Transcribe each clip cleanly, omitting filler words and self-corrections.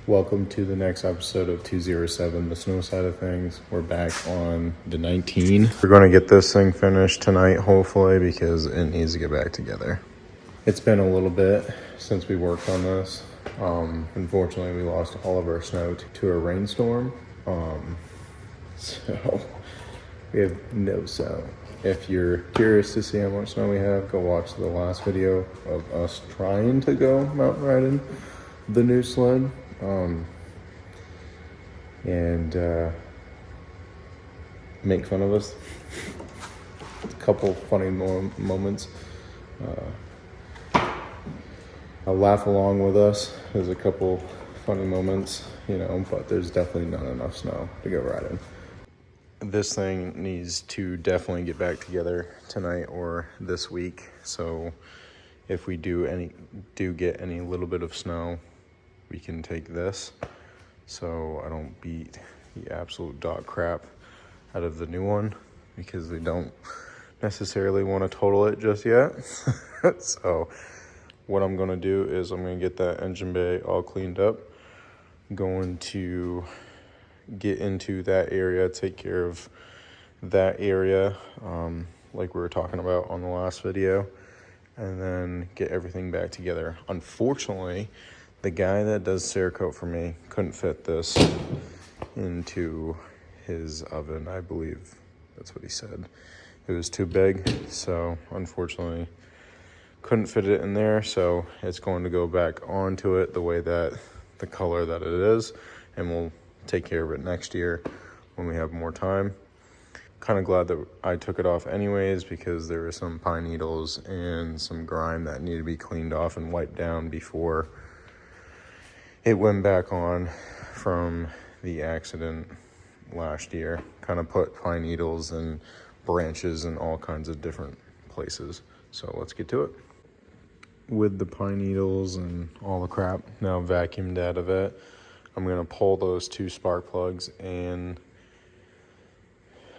Welcome to the next episode of 207, the snow side of things. We're back on the 19. We're going to get this thing finished tonight, hopefully, because it needs to get back together. It's been a little bit since we worked on this. Unfortunately, we lost all of our snow to a rainstorm. So we have no snow. If you're curious to see how much snow we have, go watch the last video of us trying to go mountain riding the new sled. Make fun of us. A couple funny moments. I'll laugh along with us. There's a couple funny moments, but there's definitely not enough snow to go riding. This thing needs to definitely get back together tonight or this week. So if we do get any little bit of snow, we can take this, so I don't beat the absolute dog crap out of the new one, because we don't necessarily want to total it just yet. So what I'm going to do is I'm going to get that engine bay all cleaned up. I'm going to get into that area, take care of that area, like we were talking about on the last video, and then get everything back together. Unfortunately, the guy that does Cerakote for me couldn't fit this into his oven. I believe that's what he said. It was too big, so unfortunately couldn't fit it in there. So it's going to go back onto it the color that it is, and we'll take care of it next year when we have more time. Kind of glad that I took it off anyways, because there were some pine needles and some grime that needed to be cleaned off and wiped down before it went back on from the accident last year. Kind of put pine needles and branches in all kinds of different places. So let's get to it. With the pine needles and all the crap now vacuumed out of it, I'm going to pull those two spark plugs and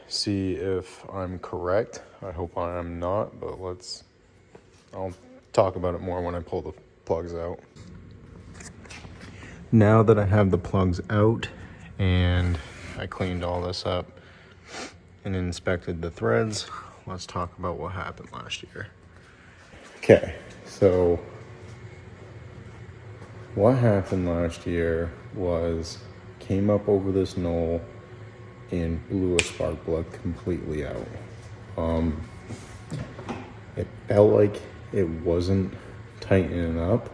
see if I'm correct. I hope I am not, but I'll talk about it more when I pull the plugs out. Now that I have the plugs out and I cleaned all this up and inspected the threads, let's talk about what happened last year. Okay, so what happened last year was came up over this knoll and blew a spark plug completely out. It felt like it wasn't tightening up.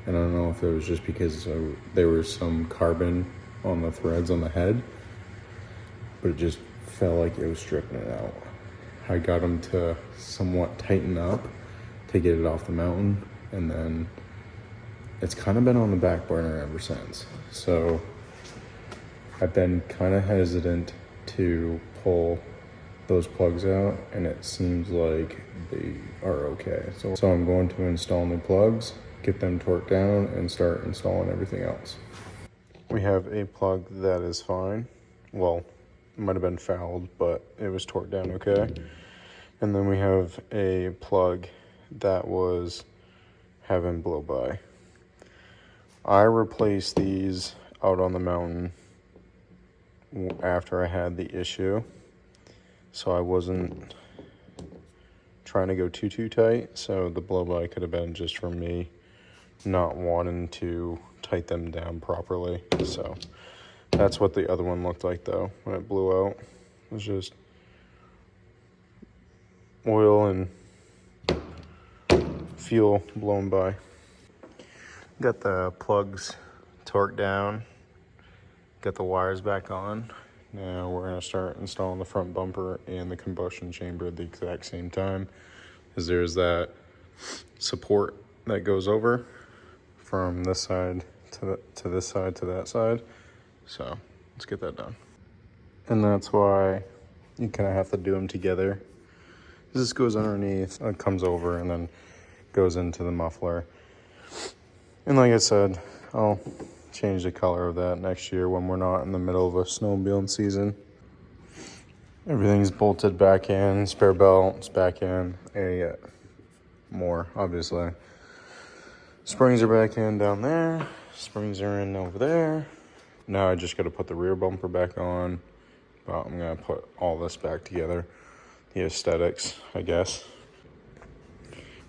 And I don't know if it was just because there was some carbon on the threads on the head, but it just felt like it was stripping it out. I got them to somewhat tighten up to get it off the mountain, and then it's kind of been on the back burner ever since. So I've been kind of hesitant to pull those plugs out, and it seems like they are okay. So I'm going to install new plugs, get them torqued down, and start installing everything else. We have a plug that is fine. Well, it might have been fouled, but it was torqued down okay. And then we have a plug that was having blow by. I replaced these out on the mountain after I had the issue, so I wasn't trying to go too tight, so the blow by could have been just from me not wanting to tighten them down properly. So that's what the other one looked like though when it blew out. It was just oil and fuel blown by. Got the plugs torqued down, got the wires back on. Now we're going to start installing the front bumper and the combustion chamber at the exact same time, because there's that support that goes over from this side to this side to that side. So let's get that done. And that's why you kind of have to do them together. This goes underneath, it comes over, and then goes into the muffler. And like I said, I'll change the color of that next year when we're not in the middle of a snowmobiling season. Everything's bolted back in, spare belts back in, and yet more, obviously. Springs are back in down there. Springs are in over there. Now I just got to put the rear bumper back on. But I'm going to put all this back together. The aesthetics, I guess.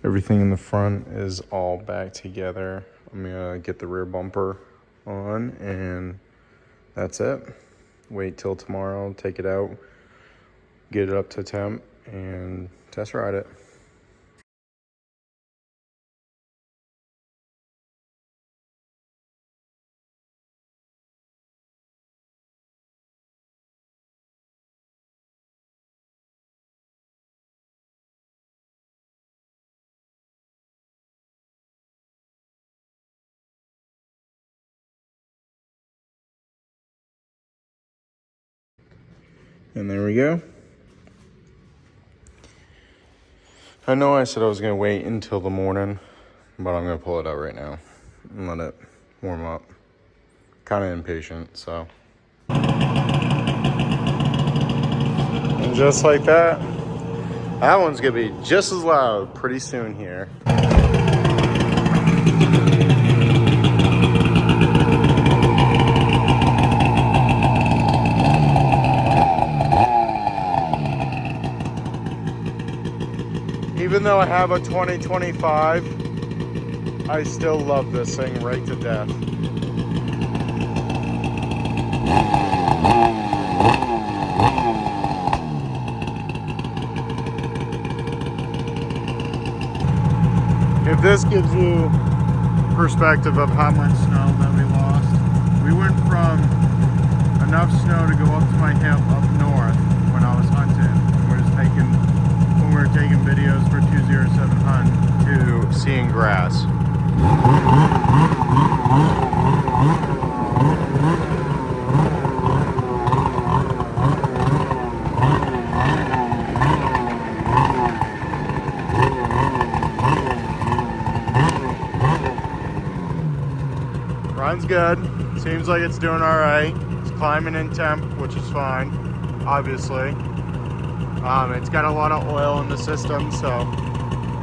Everything in the front is all back together. I'm going to get the rear bumper on, and that's it. Wait till tomorrow, take it out, get it up to temp, and test ride it. And there we go. I know I said I was gonna wait until the morning, but I'm gonna pull it out right now and let it warm up. Kind of impatient, so. And just like that, that one's gonna be just as loud pretty soon here. Even though I have a 2025, I still love this thing right to death. If this gives you perspective of how much snow that we lost, we went from enough snow to go up to my hip up north when I was hunting. When we were taking videos for 2ZERO7 Hunt to seeing grass. Runs good. Seems like it's doing all right. It's climbing in temp, which is fine, obviously. It's got a lot of oil in the system, so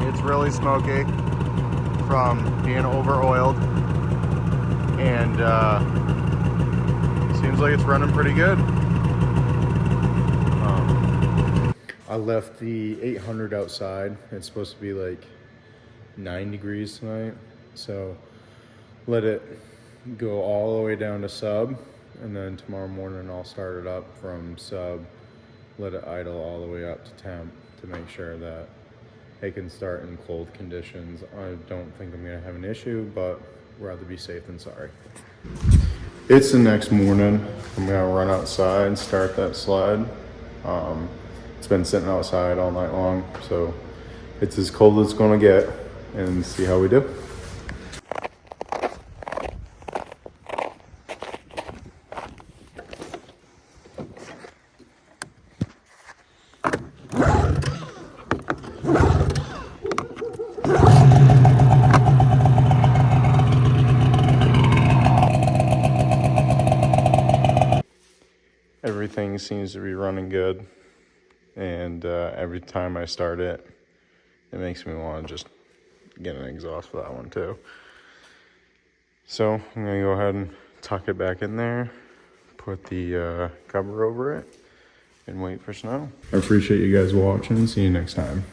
it's really smoky from being over-oiled. And seems like it's running pretty good. I left the 800 outside. It's supposed to be like 9 degrees tonight, so let it go all the way down to sub, and then tomorrow morning I'll start it up from sub, let it idle all the way up to temp to make sure that it can start in cold conditions. I don't think I'm gonna have an issue, but rather be safe than sorry. It's the next morning. I'm gonna run outside and start that sled. It's been sitting outside all night long, so it's as cold as it's gonna get, and see how we do. Everything seems to be running good, and every time I start it, it makes me want to just get an exhaust for that one too. So I'm gonna go ahead and tuck it back in there, put the cover over it, and wait for snow. I appreciate you guys watching. See you next time.